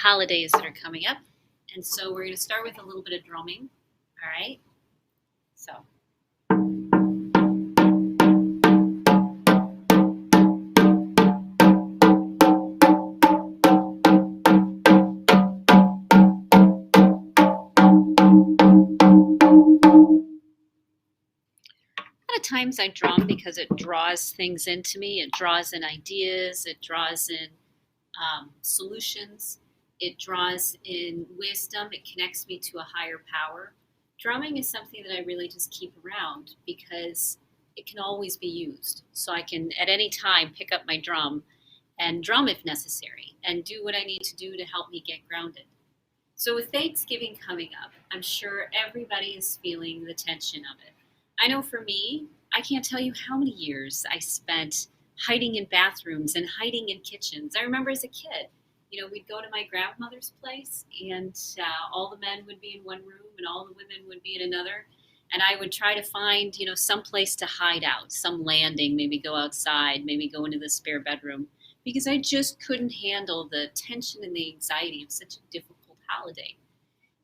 holidays that are coming up. And so we're going to start with a little bit of drumming. All right. So. A lot of times I drum because it draws things into me. It draws in ideas. It draws in solutions. It draws in wisdom. It connects me to a higher power. Drumming is something that I really just keep around because it can always be used. So I can at any time pick up my drum and drum if necessary and do what I need to do to help me get grounded. So with Thanksgiving coming up, I'm sure everybody is feeling the tension of it. I know for me, I can't tell you how many years I spent hiding in bathrooms and hiding in kitchens. I remember as a kid, we'd go to my grandmother's place and all the men would be in one room and all the women would be in another. And I would try to find, some place to hide out, some landing, maybe go outside, maybe go into the spare bedroom, because I just couldn't handle the tension and the anxiety of such a difficult holiday.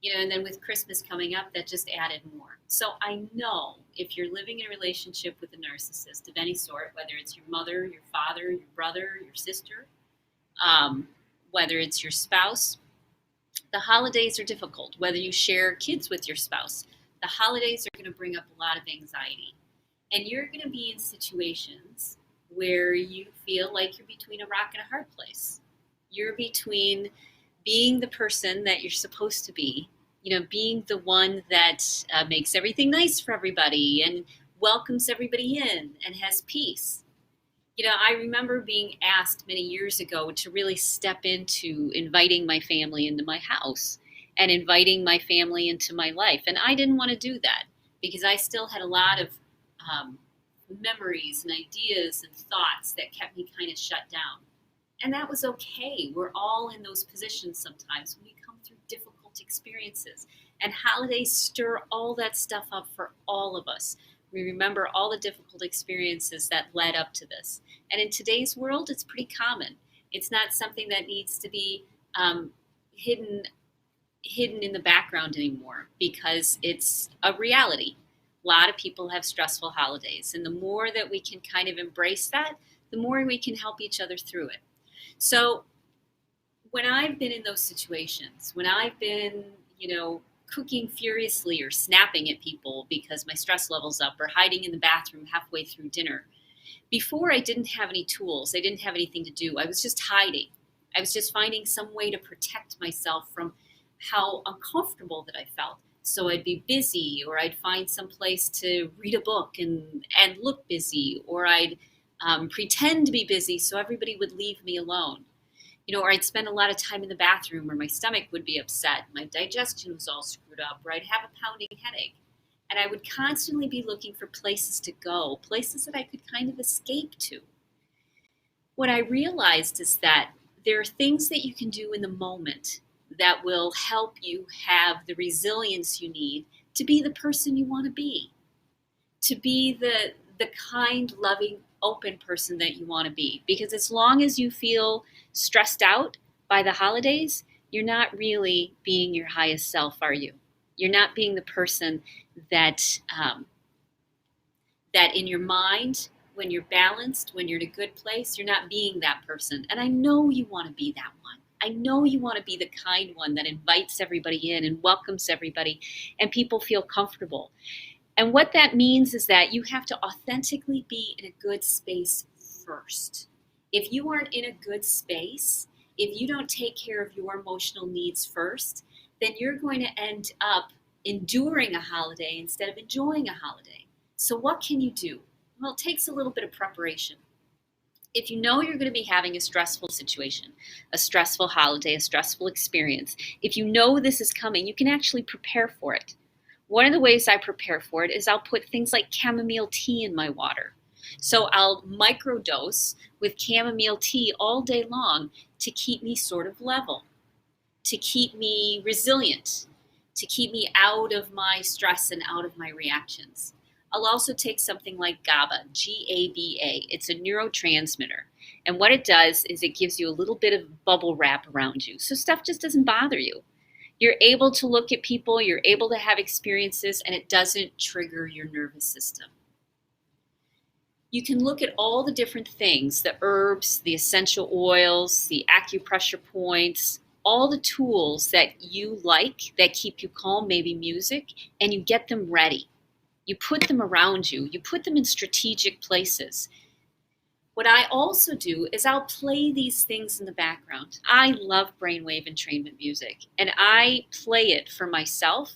And then with Christmas coming up, that just added more. So I know if you're living in a relationship with a narcissist of any sort, whether it's your mother, your father, your brother, your sister, whether it's your spouse, the holidays are difficult. Whether you share kids with your spouse, the holidays are going to bring up a lot of anxiety. And you're going to be in situations where you feel like you're between a rock and a hard place. You're between being the person that you're supposed to be, being the one that makes everything nice for everybody and welcomes everybody in and has peace. I remember being asked many years ago to really step into inviting my family into my house and inviting my family into my life. And I didn't want to do that because I still had a lot of memories and ideas and thoughts that kept me kind of shut down. And that was okay. We're all in those positions sometimes when we come through difficult experiences. And holidays stir all that stuff up for all of us. We remember all the difficult experiences that led up to this. And in today's world, it's pretty common. It's not something that needs to be hidden in the background anymore because it's a reality. A lot of people have stressful holidays. And the more that we can kind of embrace that, the more we can help each other through it. So when I've been in those situations, when I've been, cooking furiously or snapping at people because my stress level's up or hiding in the bathroom halfway through dinner, before I didn't have any tools, I didn't have anything to do. I was just hiding. I was just finding some way to protect myself from how uncomfortable that I felt. So I'd be busy, or I'd find some place to read a book and look busy, or I'd pretend to be busy so everybody would leave me alone. Or I'd spend a lot of time in the bathroom, or my stomach would be upset, my digestion was all screwed up, or I'd have a pounding headache. And I would constantly be looking for places to go, places that I could kind of escape to. What I realized is that there are things that you can do in the moment that will help you have the resilience you need to be the person you want to be the kind, loving, open person that you want to be. Because as long as you feel stressed out by the holidays, you're not really being your highest self, are you? You're not being the person that in your mind, when you're balanced, when you're in a good place, you're not being that person. And I know you want to be that one. I know you want to be the kind one that invites everybody in and welcomes everybody and people feel comfortable. And what that means is that you have to authentically be in a good space first. If you aren't in a good space, if you don't take care of your emotional needs first, then you're going to end up enduring a holiday instead of enjoying a holiday. So what can you do? Well, it takes a little bit of preparation. If you know you're going to be having a stressful situation, a stressful holiday, a stressful experience, if you know this is coming, you can actually prepare for it. One of the ways I prepare for it is I'll put things like chamomile tea in my water. So I'll microdose with chamomile tea all day long to keep me sort of level, to keep me resilient, to keep me out of my stress and out of my reactions. I'll also take something like GABA, G-A-B-A. It's a neurotransmitter. And what it does is it gives you a little bit of bubble wrap around you. So stuff just doesn't bother you. You're able to look at people, you're able to have experiences, and it doesn't trigger your nervous system. You can look at all the different things, the herbs, the essential oils, the acupressure points, all the tools that you like that keep you calm, maybe music, and you get them ready. You put them around you. You put them in strategic places. What I also do is I'll play these things in the background. I love brainwave entrainment music, and I play it for myself.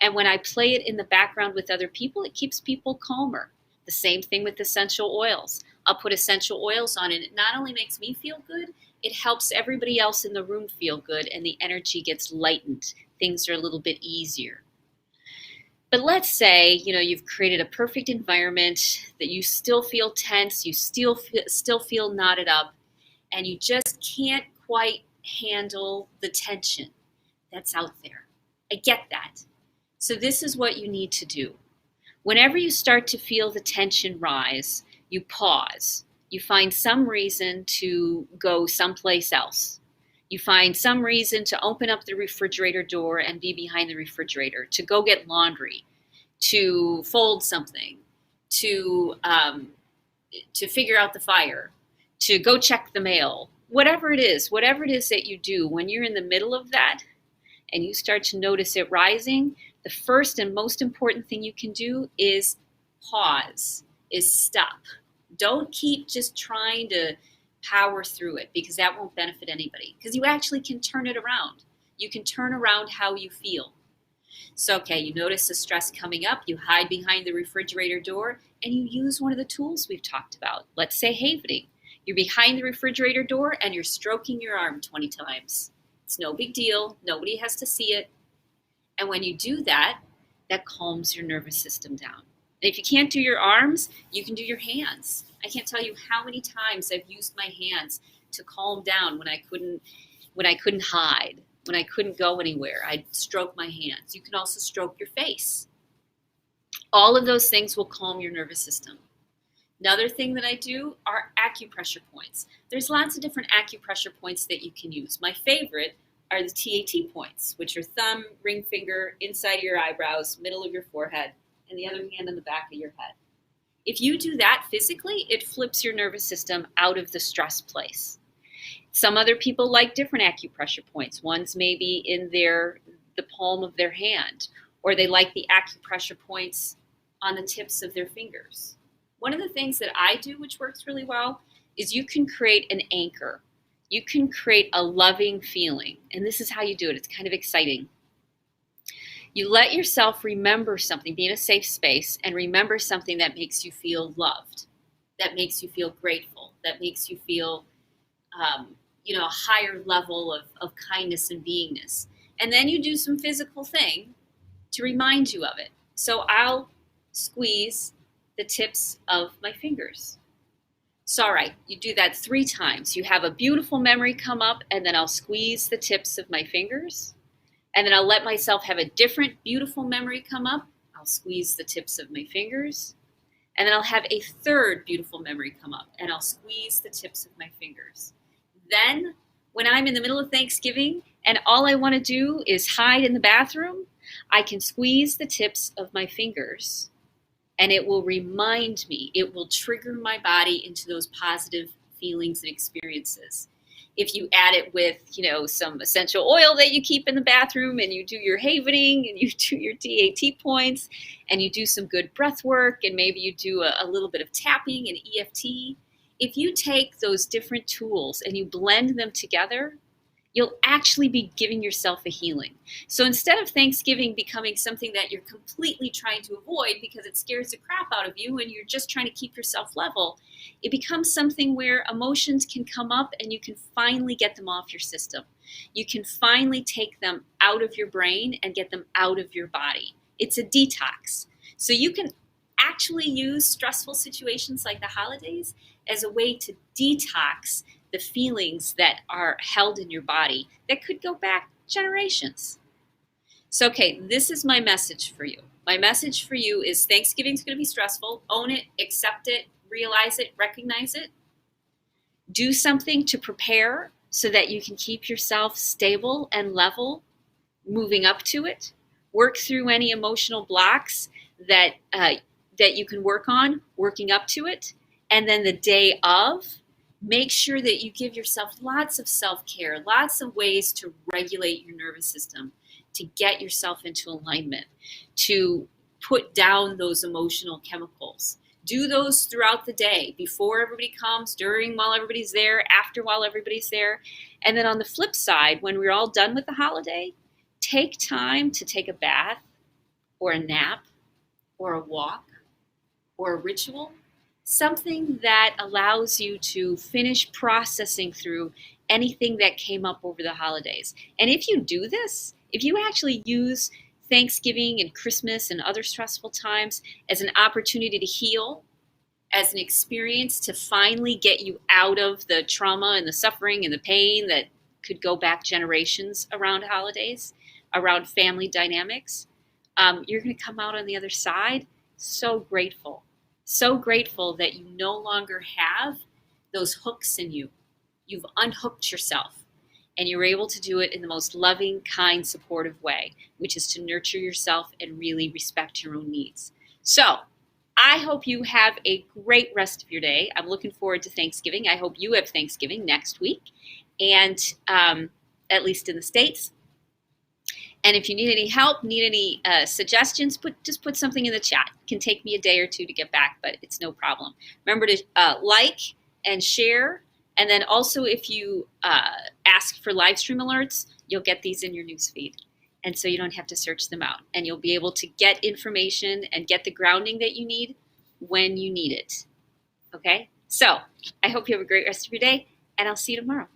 And when I play it in the background with other people, it keeps people calmer. The same thing with essential oils. I'll put essential oils on, and it not only makes me feel good, it helps everybody else in the room feel good, and the energy gets lightened. Things are a little bit easier. But let's say, you've created a perfect environment that you still feel tense, you still feel knotted up, and you just can't quite handle the tension that's out there. I get that. So this is what you need to do. Whenever you start to feel the tension rise, you pause. You find some reason to go someplace else. You find some reason to open up the refrigerator door and be behind the refrigerator, to go get laundry, to fold something, to figure out the fire, to go check the mail. Whatever it is that you do, when you're in the middle of that and you start to notice it rising, the first and most important thing you can do is pause, is stop. Don't keep just trying to power through it, because that won't benefit anybody. Because you actually can turn it around. You can turn around how you feel. So, okay, you notice the stress coming up, you hide behind the refrigerator door, and you use one of the tools we've talked about. Let's say havening. You're behind the refrigerator door and you're stroking your arm 20 times. It's no big deal. Nobody has to see it. And when you do that, that calms your nervous system down. And if you can't do your arms, you can do your hands. I can't tell you how many times I've used my hands to calm down when I couldn't hide, when I couldn't go anywhere. I'd stroke my hands. You can also stroke your face. All of those things will calm your nervous system. Another thing that I do are acupressure points. There's lots of different acupressure points that you can use. My favorite are the TAT points, which are thumb, ring finger, inside of your eyebrows, middle of your forehead, and the other hand on the back of your head. If you do that physically, it flips your nervous system out of the stress place. Some other people like different acupressure points. One's maybe in the palm of their hand, or they like the acupressure points on the tips of their fingers. One of the things that I do, which works really well, is you can create an anchor. You can create a loving feeling. And this is how you do it. It's kind of exciting. You let yourself remember something, be in a safe space, and remember something that makes you feel loved, that makes you feel grateful, that makes you feel a higher level of kindness and beingness. And then you do some physical thing to remind you of it. So I'll squeeze the tips of my fingers. So, all right, you do that 3 times. You have a beautiful memory come up, and then I'll squeeze the tips of my fingers. And then I'll let myself have a different beautiful memory come up. I'll squeeze the tips of my fingers. And then I'll have a third beautiful memory come up, and I'll squeeze the tips of my fingers. Then, when I'm in the middle of Thanksgiving and all I want to do is hide in the bathroom, I can squeeze the tips of my fingers, and it will remind me, it will trigger my body into those positive feelings and experiences. If you add it with, some essential oil that you keep in the bathroom, and you do your havening and you do your TAT points, and you do some good breath work, and maybe you do a little bit of tapping and EFT, if you take those different tools and you blend them together, you'll actually be giving yourself a healing. So instead of Thanksgiving becoming something that you're completely trying to avoid because it scares the crap out of you and you're just trying to keep yourself level, it becomes something where emotions can come up and you can finally get them off your system. You can finally take them out of your brain and get them out of your body. It's a detox. So you can actually use stressful situations like the holidays as a way to detox the feelings that are held in your body that could go back generations. So, okay, this is my message for you. my message for you is Thanksgiving's going to be stressful. Own it, accept it, realize it, recognize it. Do something to prepare so that you can keep yourself stable and level moving up to it. Work through any emotional blocks that you can work on, working up to it. And then the day of, make sure that you give yourself lots of self-care, lots of ways to regulate your nervous system, to get yourself into alignment, to put down those emotional chemicals. Do those throughout the day, before everybody comes, during while everybody's there, after while everybody's there. And then on the flip side, when we're all done with the holiday, take time to take a bath or a nap or a walk or a ritual, something that allows you to finish processing through anything that came up over the holidays. And if you do this, if you actually use Thanksgiving and Christmas and other stressful times as an opportunity to heal, as an experience to finally get you out of the trauma and the suffering and the pain that could go back generations around holidays, around family dynamics, you're going to come out on the other side so grateful that you no longer have those hooks in you. You've unhooked yourself, and you're able to do it in the most loving, kind, supportive way, which is to nurture yourself and really respect your own needs. So I hope you have a great rest of your day. I'm looking forward to Thanksgiving. I hope you have Thanksgiving next week, and at least in the States. And if you need any help, need any suggestions, just put something in the chat. It can take me a day or two to get back, but it's no problem. Remember to like and share. And then also if you ask for live stream alerts, you'll get these in your newsfeed. And so you don't have to search them out. And you'll be able to get information and get the grounding that you need when you need it. Okay? So I hope you have a great rest of your day, and I'll see you tomorrow.